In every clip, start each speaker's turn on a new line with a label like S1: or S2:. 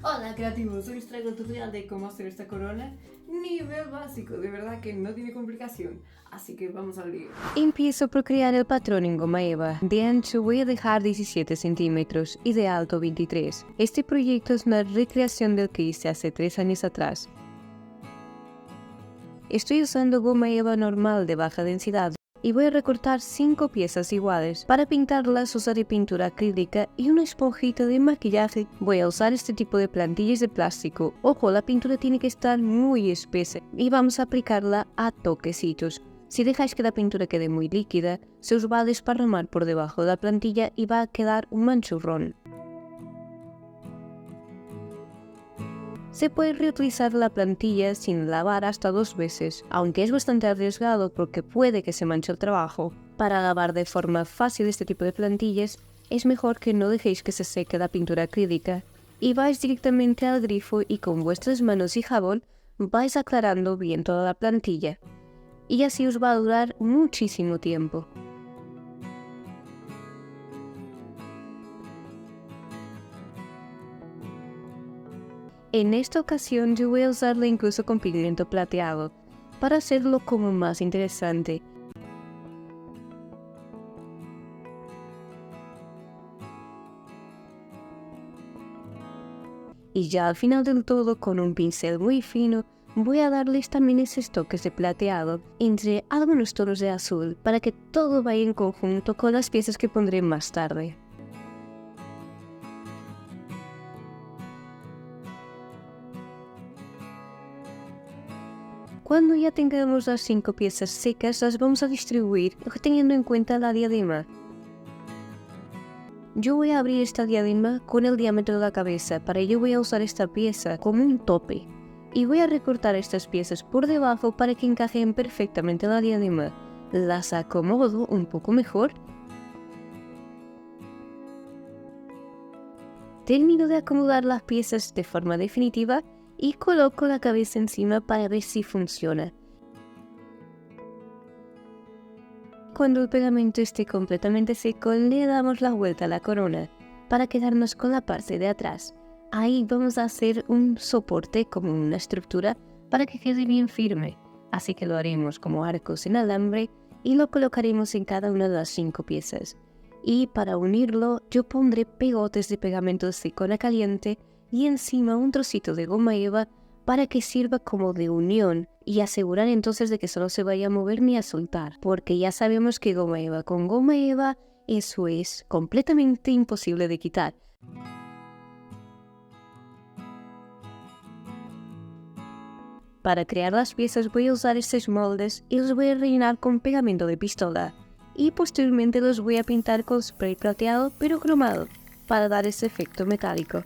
S1: Hola creativos, hoy os traigo el tutorial de cómo hacer esta corona nivel básico, de verdad que no tiene complicación, así que vamos al lío. Empiezo por crear el patrón en goma eva. De ancho voy a dejar 17 centímetros y de alto 23. Este proyecto es una recreación del que hice hace 3 años atrás. Estoy usando goma eva normal de baja densidad y voy a recortar 5 piezas iguales. Para pintarlas usaré pintura acrílica y una esponjita de maquillaje. Voy a usar este tipo de plantillas de plástico. Ojo, la pintura tiene que estar muy espesa y vamos a aplicarla a toquecitos. Si dejáis que la pintura quede muy líquida, se os va a desparramar por debajo de la plantilla y va a quedar un manchurrón. Se puede reutilizar la plantilla sin lavar hasta 2 veces, aunque es bastante arriesgado porque puede que se manche el trabajo. Para lavar de forma fácil este tipo de plantillas, es mejor que no dejéis que se seque la pintura acrílica y vais directamente al grifo y con vuestras manos y jabón vais aclarando bien toda la plantilla. Y así os va a durar muchísimo tiempo. En esta ocasión yo voy a usarla incluso con pigmento plateado, para hacerlo como más interesante. Y ya al final del todo, con un pincel muy fino, voy a darles también esos toques de plateado entre algunos tonos de azul, para que todo vaya en conjunto con las piezas que pondré más tarde. Cuando ya tengamos las 5 piezas secas, las vamos a distribuir teniendo en cuenta la diadema. Yo voy a abrir esta diadema con el diámetro de la cabeza, para ello voy a usar esta pieza como un tope. Y voy a recortar estas piezas por debajo para que encajen perfectamente en la diadema. Las acomodo un poco mejor. Termino de acomodar las piezas de forma definitiva y coloco la cabeza encima para ver si funciona. Cuando el pegamento esté completamente seco, le damos la vuelta a la corona para quedarnos con la parte de atrás. Ahí vamos a hacer un soporte, como una estructura, para que quede bien firme. Así que lo haremos como arcos en alambre y lo colocaremos en cada una de las 5 piezas. Y para unirlo, yo pondré pegotes de pegamento de silicona caliente y encima un trocito de goma eva para que sirva como de unión y asegurar entonces de que eso no se vaya a mover ni a soltar, porque ya sabemos que goma eva con goma eva, eso es completamente imposible de quitar. Para crear las piezas voy a usar estos moldes y los voy a rellenar con pegamento de pistola y posteriormente los voy a pintar con spray plateado pero cromado para dar ese efecto metálico.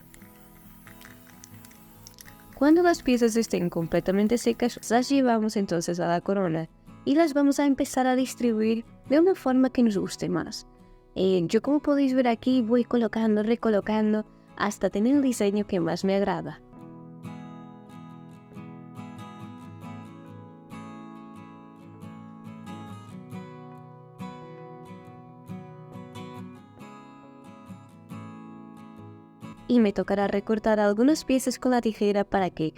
S1: Cuando las piezas estén completamente secas, las llevamos entonces a la corona y las vamos a empezar a distribuir de una forma que nos guste más. Yo, como podéis ver aquí, voy colocando, recolocando hasta tener el diseño que más me agrada. Y me tocará recortar algunas piezas con la tijera para que,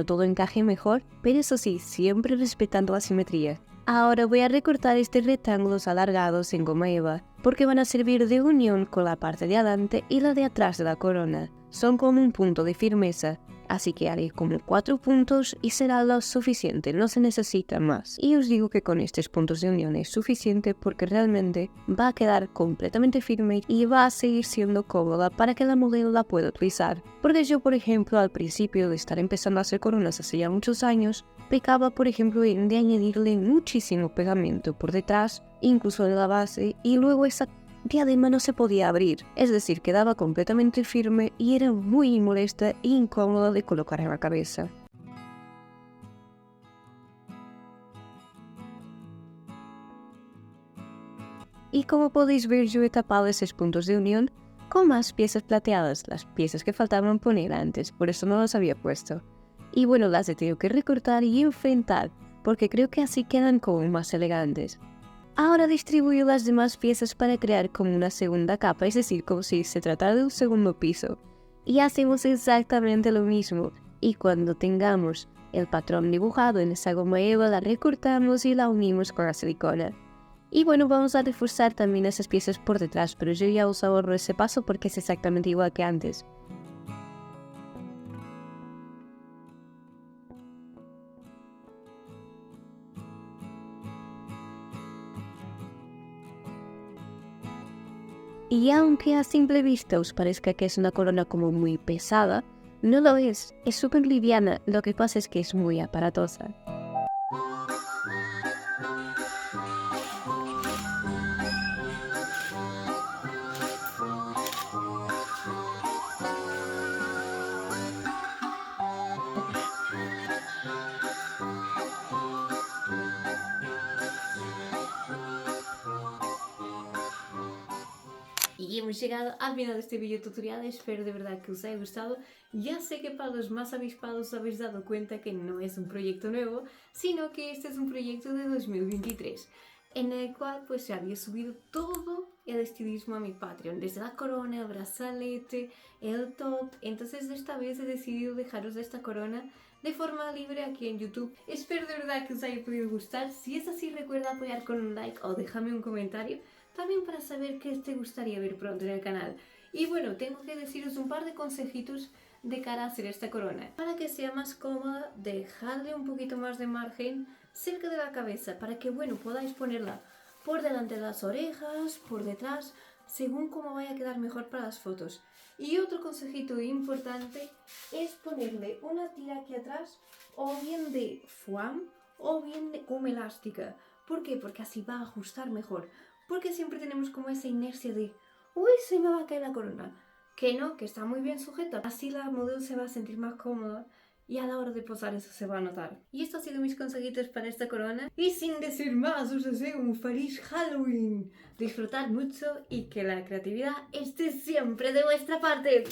S1: todo encaje mejor, pero eso sí, siempre respetando la simetría. Ahora voy a recortar estos rectángulos alargados en goma eva, porque van a servir de unión con la parte de adelante y la de atrás de la corona. Son como un punto de firmeza, así que haré como 4 puntos y será lo suficiente, no se necesita más. Y os digo que con estos puntos de unión es suficiente porque realmente va a quedar completamente firme y va a seguir siendo cómoda para que la modelo la pueda utilizar. Porque yo, por ejemplo, al principio de estar empezando a hacer coronas hace ya muchos años, pecaba, por ejemplo, de añadirle muchísimo pegamento por detrás, incluso de la base, y luego esa diadema no se podía abrir, es decir, quedaba completamente firme y era muy molesta e incómoda de colocar en la cabeza. Y como podéis ver, yo he tapado esos puntos de unión con más piezas plateadas, las piezas que faltaban poner antes, por eso no las había puesto. Y las he tenido que recortar y enfrentar, porque creo que así quedan como más elegantes. Ahora distribuyo las demás piezas para crear como una segunda capa, es decir, como si se tratara de un segundo piso. Y hacemos exactamente lo mismo. Y cuando tengamos el patrón dibujado en esa goma eva, la recortamos y la unimos con la silicona. Y bueno, vamos a reforzar también esas piezas por detrás, pero yo ya os ahorro ese paso porque es exactamente igual que antes. Y aunque a simple vista os parezca que es una corona como muy pesada, no lo es súper liviana, lo que pasa es que es muy aparatosa. Y hemos llegado al final de este video tutorial, espero de verdad que os haya gustado. Ya sé que para los más avispados os habéis dado cuenta que no es un proyecto nuevo, sino que este es un proyecto de 2023, en el cual pues se había subido todo el estilismo a mi Patreon, desde la corona, el brazalete, el top. Entonces esta vez he decidido dejaros esta corona de forma libre aquí en YouTube. Espero de verdad que os haya podido gustar. Si es así, recuerda apoyar con un like o déjame un comentario, también para saber qué te gustaría ver pronto en el canal. Y bueno, tengo que deciros un par de consejitos de cara a hacer esta corona. Para que sea más cómoda, dejadle un poquito más de margen cerca de la cabeza para que, bueno, podáis ponerla por delante de las orejas, por detrás, según cómo vaya a quedar mejor para las fotos. Y otro consejito importante es ponerle una tira aquí atrás, o bien de foam o bien de goma elástica. ¿Por qué? Porque así va a ajustar mejor. Porque siempre tenemos como esa inercia de uy, se me va a caer la corona. Que no, que está muy bien sujeta. Así la modelo se va a sentir más cómoda y a la hora de posar eso se va a notar. Y estos han sido mis consejitos para esta corona. Y sin decir más, os deseo un feliz Halloween. Disfrutar mucho y que la creatividad esté siempre de vuestra parte.